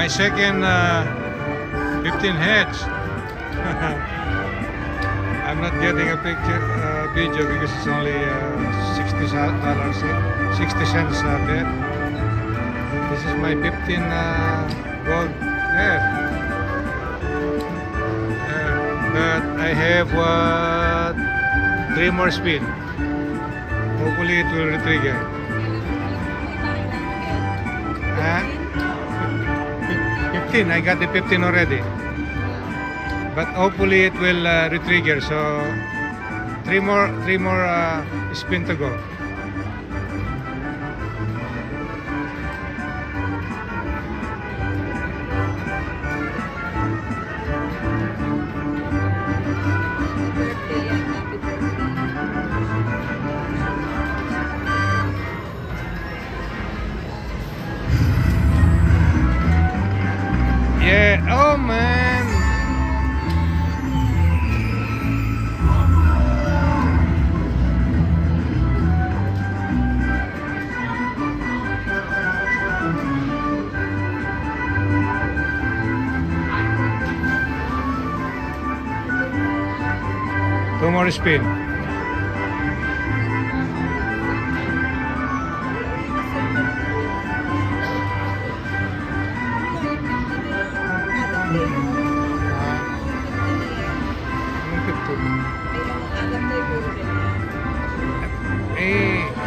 My second 15 heads. I'm not getting a picture video because it's only $60, 60 cents bet. This is my 15 gold head. But I have 3 more spin. Hopefully it will retrigger. 15. I got the 15 already. But hopefully it will retrigger. So 3 more spin to go. Yeah, oh man. Two more spin.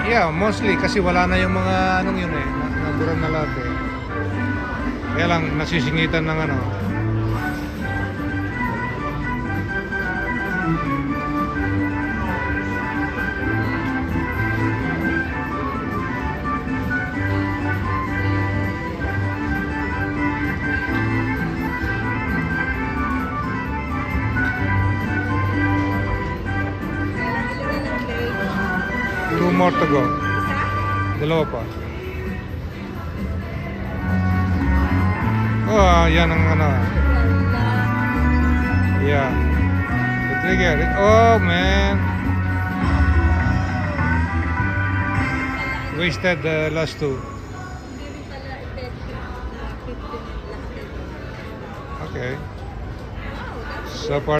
Yeah, mostly kasi wala na yung mga anong yun naburan na lahat eh. Kaya lang nasisingitan ng ano. Two more to go. Dalawa pa. Oh, yan ang ano. Yeah. The trigger. Oh, man. Wasted the last two. Okay. So far.